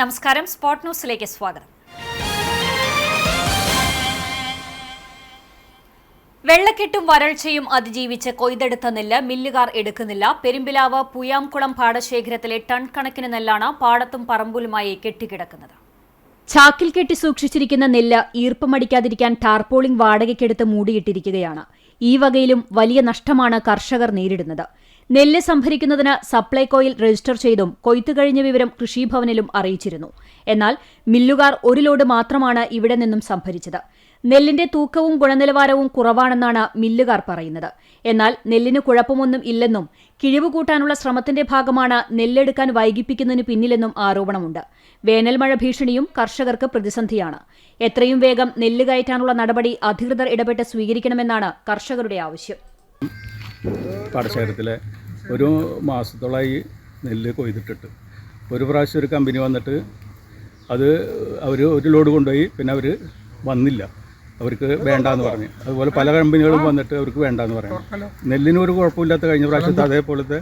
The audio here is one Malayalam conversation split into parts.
നമസ്കാരം, സ്പോട്ട് ന്യൂസിലേക്ക് സ്വാഗതം. വെള്ളക്കെട്ടും വരൾച്ചയും അതിജീവിച്ച് കൊയ്തെടുത്ത നെല്ല് മില്ലുകാർ എടുക്കുന്നില്ല. പെരുമ്പിലാവ് പൂയാംകുളം പാടശേഖരത്തിലെ ടൺ കണക്കിന് നെല്ലാണ് പാടത്തും പറമ്പുലുമായി കെട്ടിക്കിടക്കുന്നത്. ചാക്കിൽ കെട്ടി സൂക്ഷിച്ചിരിക്കുന്ന നെല്ല് ഈർപ്പമടിക്കാതിരിക്കാൻ ടാർപോളിംഗ് വാടകയ്ക്കെടുത്ത് മൂടിയിട്ടിരിക്കുകയാണ്. ഈ വകയിലും വലിയ നഷ്ടമാണ് കർഷകർ നേരിടുന്നത്. നെല്ല് സംഭരിക്കുന്നതിന് സപ്ലൈകോയിൽ രജിസ്റ്റർ ചെയ്തും കൊയ്ത്തു കഴിഞ്ഞ വിവരം കൃഷിഭവനിലും അറിയിച്ചിരുന്നു. എന്നാൽ മില്ലുകാർ ഒരു ലോഡ് മാത്രമാണ് ഇവിടെ നിന്നും സംഭരിച്ചത്. നെല്ലിന്റെ തൂക്കവും ഗുണനിലവാരവും കുറവാണെന്നാണ് മില്ലുകാർ പറയുന്നത്. എന്നാൽ നെല്ലിന് കുഴപ്പമൊന്നും ഇല്ലെന്നും കിഴിവ് കൂട്ടാനുള്ള ശ്രമത്തിന്റെ ഭാഗമാണ് നെല്ലെടുക്കാൻ വൈകിപ്പിക്കുന്നതിന് പിന്നിലെന്നും ആരോപണമുണ്ട്. വേനൽ മഴ ഭീഷണിയും കർഷകർക്ക് പ്രതിസന്ധിയാണ്. എത്രയും വേഗം നെല്ല് കയറ്റാനുള്ള നടപടി അധികൃതർ ഇടപെട്ട് സ്വീകരിക്കണമെന്നാണ് കർഷകരുടെ ആവശ്യം. പാടശേഖരത്തിലെ ഒരു മാസത്തോളമായി നെല്ല് കൊയ്തിട്ടിട്ട് ഒരു പ്രാവശ്യം ഒരു കമ്പനി വന്നിട്ട് അത് അവർ ഒരു ലോഡ് കൊണ്ടുപോയി, പിന്നെ അവർ വന്നില്ല, അവർക്ക് വേണ്ടാന്ന് പറഞ്ഞു. അതുപോലെ പല കമ്പനികളും വന്നിട്ട് അവർക്ക് വേണ്ടാന്ന് പറഞ്ഞു. നെല്ലിന് ഒരു കുഴപ്പമില്ലാത്ത കഴിഞ്ഞ പ്രാവശ്യത്തെ അതേപോലത്തെ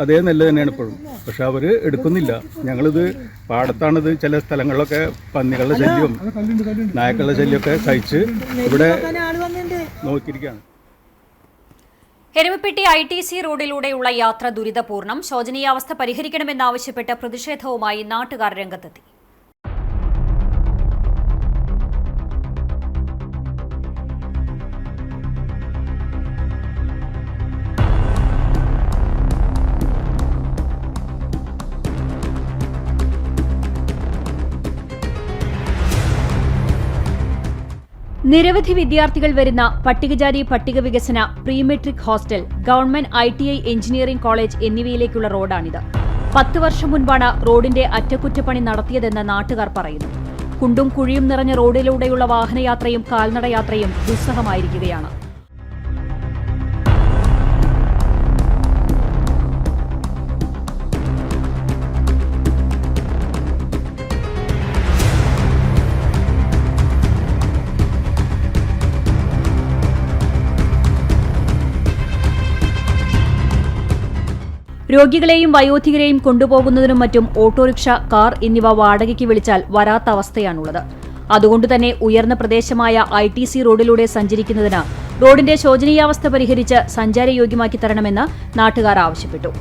അതേ നെല്ല് തന്നെയാണ് ഇപ്പോഴും. പക്ഷെ അവർ എടുക്കുന്നില്ല. ഞങ്ങളിത് പാടത്താണിത്. ചില സ്ഥലങ്ങളിലൊക്കെ പന്നികളുടെ ശല്യം, നായക്കളുടെ ശല്യമൊക്കെ സഹിച്ച് ഇവിടെ നോക്കിയിരിക്കുകയാണ്. എരുമപ്പെട്ടി ITC റോഡിലൂടെയുള്ള യാത്ര ദുരിതപൂർണ്ണം. ശോചനീയാവസ്ഥ പരിഹരിക്കണമെന്നാവശ്യപ്പെട്ട് പ്രതിഷേധവുമായി നാട്ടുകാർ രംഗത്തെത്തി. നിരവധി വിദ്യാർത്ഥികൾ വരുന്ന പട്ടികജാതി പട്ടിക വികസന prematric hostel, government ITI engineering college എന്നിവയിലേക്കുള്ള റോഡാണിത്. 10 വർഷം മുൻപാണ് റോഡിന്റെ അറ്റകുറ്റപ്പണി നടത്തിയതെന്ന് നാട്ടുകാർ പറയുന്നു. കുണ്ടും കുഴിയും നിറഞ്ഞ റോഡിലൂടെയുള്ള വാഹനയാത്രയും കാൽനടയാത്രയും ദുസ്സഹമായിരിക്കുകയാണ്. രോഗികളെയും വയോധികരെയും കൊണ്ടുപോകുന്നതിനും മറ്റും ഓട്ടോറിക്ഷ, കാർ എന്നിവ വാടകയ്ക്ക് വിളിച്ചാൽ വരാത്ത അവസ്ഥയാണുള്ളത്. അതുകൊണ്ടുതന്നെ ഉയർന്ന പ്രദേശമായ ITC റോഡിലൂടെ സഞ്ചരിക്കുന്നതിന് റോഡിന്റെ ശോചനീയാവസ്ഥ പരിഹരിച്ച് സഞ്ചാരയോഗ്യമാക്കി തരണമെന്ന് നാട്ടുകാർ ആവശ്യപ്പെട്ടു.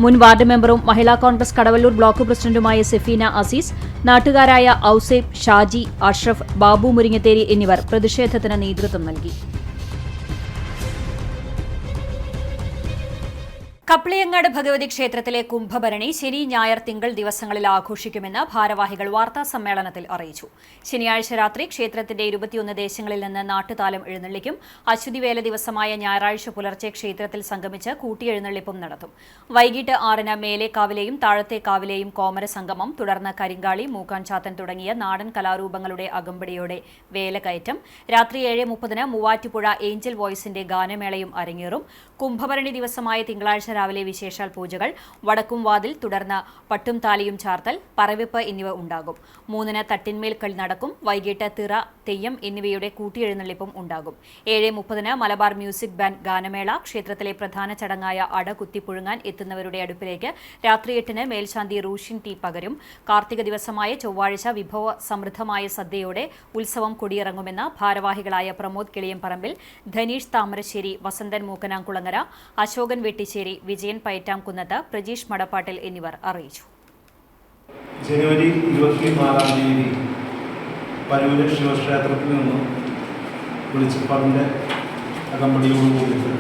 മുൻ വാർഡ് മെമ്പറും മഹിളാ കോൺഗ്രസ് കടവല്ലൂർ ബ്ലോക്ക് പ്രസിഡന്റുമായ സെഫീന അസീസ്, നാട്ടുകാരായ ഔസേബ്, ഷാജി, അഷ്റഫ്, ബാബു മുരിങ്ങത്തേരി എന്നിവർ പ്രതിഷേധത്തിന് നേതൃത്വം നൽകി. കപ്ലിയങ്ങാട് ഭഗവതി ക്ഷേത്രത്തിലെ കുംഭഭരണി ശനി, ഞായർ, തിങ്കൾ ദിവസങ്ങളിൽ ആഘോഷിക്കുമെന്ന് ഭാരവാഹികൾ വാർത്താസമ്മേളനത്തിൽ അറിയിച്ചു. ശനിയാഴ്ച രാത്രി ക്ഷേത്രത്തിന്റെ 21 ദേശങ്ങളിൽ നിന്ന് നാട്ടുതാലം എഴുന്നള്ളിക്കും. അശ്വതിവേല ദിവസമായ ഞായറാഴ്ച പുലർച്ചെ ക്ഷേത്രത്തിൽ സംഗമിച്ച് കൂട്ടിയെഴുന്നള്ളിപ്പും നടത്തും. വൈകിട്ട് 6-ന് മേലേക്കാവിലെയും താഴത്തേക്കാവിലെയും കോമര സംഗമം, തുടർന്ന് കരിങ്കാളി, മൂക്കാൻ ചാത്തൻ തുടങ്ങിയ നാടൻ കലാരൂപങ്ങളുടെ അകമ്പടിയോടെ വേലകയറ്റം. രാത്രി 7:30-ന് മൂവാറ്റുപുഴ ഏഞ്ചൽ വോയ്സിന്റെ ഗാനമേളയും അരങ്ങേറും. കുംഭഭരണി ദിവസമായ തിങ്കളാഴ്ച രാവിലെ വിശേഷാൽ പൂജകൾ, വടക്കും വാതിൽ, തുടർന്ന് പട്ടും താലിയും ചാർത്തൽ, പറവെപ്പ് എന്നിവ ഉണ്ടാകും. 3-ന് തട്ടിന്മേൽ കളി നടക്കും. വൈകിട്ട് തിറ, തെയ്യം എന്നിവയുടെ കൂട്ടിയെഴുന്നള്ളിപ്പും ഉണ്ടാകും. 7:30-ന് മലബാർ മ്യൂസിക് ബാൻഡ് ഗാനമേള. ക്ഷേത്രത്തിലെ പ്രധാന ചടങ്ങായ അട കുത്തിപ്പുഴുങ്ങാൻ എത്തുന്നവരുടെ അടുപ്പിലേക്ക് രാത്രി 8-ന് മേൽശാന്തി റൂഷിൻ ടീ പകരും. കാർത്തിക ദിവസമായ ചൊവ്വാഴ്ച വിഭവ സമൃദ്ധമായ സദ്യയോടെ ഉത്സവം കൊടിയിറങ്ങുമെന്ന് ഭാരവാഹികളായ പ്രമോദ് കിളിയംപറമ്പിൽ, ധനീഷ് താമരശ്ശേരി, വസന്തൻ മൂക്കനാംകുളങ്ങര, അശോകൻ വെട്ടിശ്ശേരി, വിജയൻ പയറ്റാംകുന്നത്ത്, പ്രജീഷ് മടപ്പാട്ടിൽ എന്നിവർ അറിയിച്ചു. ജനുവരി 24-ാം തീയതി പരൂര് ശിവക്ഷേത്രത്തിൽ നിന്നും വെളിച്ചപ്പാടിൻ്റെ അകമ്പടിയോടുകൂടിയിട്ട്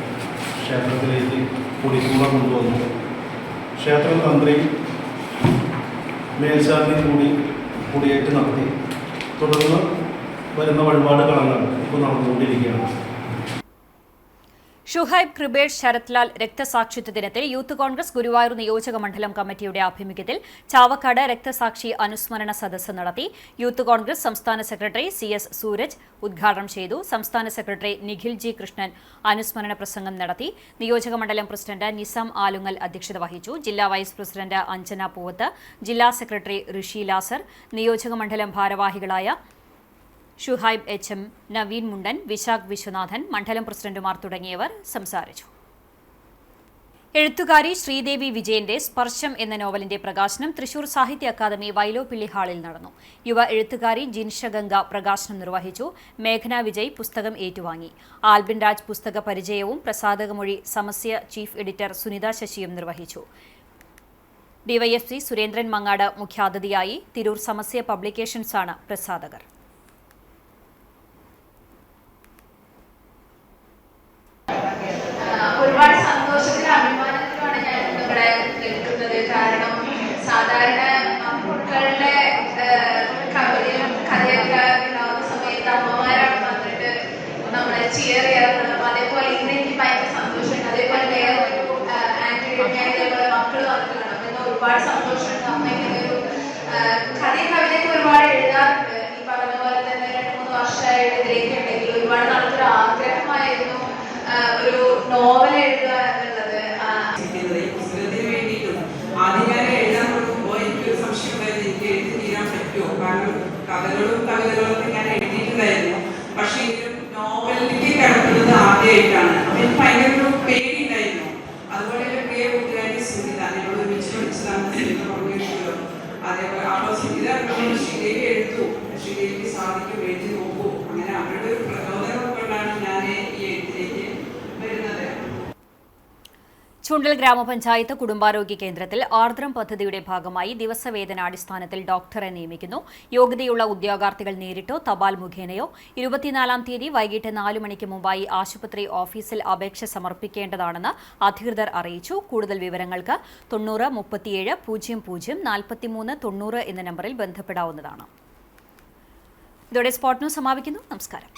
ക്ഷേത്രത്തിലേക്ക് കൊടിക്കൂട കൊണ്ടുവന്നു. ക്ഷേത്ര തന്ത്രി മേൽശാന്തി കൂടി കൊടിയേറ്റ് നടത്തി. തുടർന്ന് വരുന്ന വഴിപാട് കളങ്ങൾ ഇപ്പോൾ നടന്നുകൊണ്ടിരിക്കുകയാണ്. ഷുഹൈബ്, കൃപേഷ്, ശരത്ലാൽ രക്തസാക്ഷിത്വ ദിനത്തിൽ യൂത്ത് കോൺഗ്രസ് ഗുരുവായൂർ നിയോജക മണ്ഡലം കമ്മിറ്റിയുടെ ആഭിമുഖ്യത്തിൽ ചാവക്കാട് രക്തസാക്ഷി അനുസ്മരണ സദസ്സ് നടത്തി. യൂത്ത് കോൺഗ്രസ് സംസ്ഥാന സെക്രട്ടറി CS സൂരജ് ഉദ്ഘാടനം ചെയ്തു. സംസ്ഥാന സെക്രട്ടറി നിഖിൽ G കൃഷ്ണൻ അനുസ്മരണ പ്രസംഗം നടത്തി. നിയോജക മണ്ഡലം പ്രസിഡന്റ് നിസാം ആലുങ്ങൽ അധ്യക്ഷത വഹിച്ചു. ജില്ലാ വൈസ് പ്രസിഡന്റ് അഞ്ജന പൂവത്ത്, ജില്ലാ സെക്രട്ടറി ഋഷി ലാസർ, നിയോജക മണ്ഡലം ഭാരവാഹികളായ ഷുഹൈബ് HM, നവീൻ മുണ്ടൻ, വിശാഖ് വിശ്വനാഥൻ, മണ്ഡലം പ്രസിഡന്റുമാർ തുടങ്ങിയവർ സംസാരിച്ചു. എഴുത്തുകാരി ശ്രീദേവി വിജയന്റെ സ്പർശം എന്ന നോവലിന്റെ പ്രകാശനം തൃശൂർ സാഹിത്യ അക്കാദമി വൈലോപ്പിള്ളി ഹാളിൽ നടന്നു. യുവ എഴുത്തുകാരി ജിൻഷ ഗംഗ പ്രകാശനം നിർവഹിച്ചു. മേഘന വിജയ് പുസ്തകം ഏറ്റുവാങ്ങി. ആൽബിൻ രാജ് പുസ്തക പരിചയവും പ്രസാധകമൊഴി സമസ്യ ചീഫ് എഡിറ്റർ സുനിത ശശിയും നിർവഹിച്ചു. ഡിവൈഎഫ്സി സുരേന്ദ്രൻ മങ്ങാട് മുഖ്യാതിഥിയായി. തിരൂർ സമസ്യ പബ്ലിക്കേഷൻസാണ് പ്രസാധകർ. ഒരുപാട് സന്തോഷത്തിലും അഭിമാനത്തിലുമാണ് ഞാൻ ഇവിടെ നിൽക്കുന്നത്. കാരണം സാധാരണ മക്കളുടെ കവിതയും കഥയൊക്കെ ഉണ്ടാവുന്ന സമയത്ത് അമ്മമാരാണ് വന്നിട്ട് നമ്മളെ ചിയർ ചെയ്യാറുള്ളത്. അതേപോലെ ഇന്ന് എനിക്ക് ഭയങ്കര സന്തോഷമുണ്ട്. അതേപോലെ വേറെ ഒരു ആന്റിയുടെ മക്കൾ വന്നിട്ടുണ്ട്. അപ്പൊ ഒരുപാട് സന്തോഷമുണ്ട്. അമ്മ ഇങ്ങനെ ഒരു കഥയും കവിതയൊക്കെ ഒരുപാട് എഴുതാറുണ്ട്. ഈ പറഞ്ഞ പോലെ തന്നെ 2-3 വർഷമായിട്ട് ഇതിലേക്ക് ഉണ്ടെങ്കിൽ ഒരുപാട് നാളത്തെ ആഗ്രഹമായിരുന്നു ഒരു നോവൽ എഴുതുക എന്നുള്ളത്. പുസ്തകത്തിന് വേണ്ടിയിട്ടും ആദ്യം ഞാൻ എഴുതാൻ തുടങ്ങുമ്പോൾ എനിക്കൊരു സംശയം ഉണ്ടായിരുന്നു, എനിക്ക് എഴുതി തീരാൻ പറ്റുമോ? കാരണം കവിതകളൊക്കെ ഞാൻ എഴുതിയിട്ടുണ്ടായിരുന്നു. പക്ഷെ എങ്കിലും നോവലിലേക്ക് കിടക്കുന്നത് ആദ്യമായിട്ടാണ്. അപ്പൊ എനിക്ക് ഭയങ്കര ഒരു പേടി ഉണ്ടായിരുന്നു. അതുപോലെ എൻ്റെ പ്രിയ കൂട്ടുകാരി സുനിത, ഞങ്ങൾ ഒരുമിച്ച് പഠിച്ചതാണ്, സുനിത പറഞ്ഞിട്ടുണ്ടല്ലോ. അതേപോലെ അപ്പോൾ സുനിത ശ്രീദേവി എഴുതു, ശ്രീദേവിക്ക് സാധിക്കും, എഴുതി നോക്കൂ. അങ്ങനെ അവരുടെ ഒരു പ്രചോദനം കൊണ്ടാണ് ഞാൻ ഈ എഴുത്തിലേക്ക് വരുന്നത്. ചുണ്ടൽ ഗ്രാമപഞ്ചായത്ത് കുടുംബാരോഗ്യ കേന്ദ്രത്തിൽ ആർദ്രം പദ്ധതിയുടെ ഭാഗമായി ദിവസവേതനാടിസ്ഥാനത്തിൽ ഡോക്ടറെ നിയമിക്കുന്നു. യോഗ്യതയുള്ള ഉദ്യോഗാർത്ഥികൾ നേരിട്ടോ തപാൽ മുഖേനയോ 24-ം തീയതി വൈകിട്ട് 4 മണിക്ക് മുമ്പായി ആശുപത്രി ഓഫീസിൽ അപേക്ഷ സമർപ്പിക്കേണ്ടതാണെന്ന് അധികൃതർ അറിയിച്ചു. കൂടുതൽ വിവരങ്ങൾക്ക് 90 37 00 43 90 എന്ന നമ്പറിൽ ബന്ധപ്പെടാവുന്നതാണ്. ഇതോടെ സ്പോട്ട് ന്യൂസ് സമാപിക്കുന്നു. നമസ്കാരം.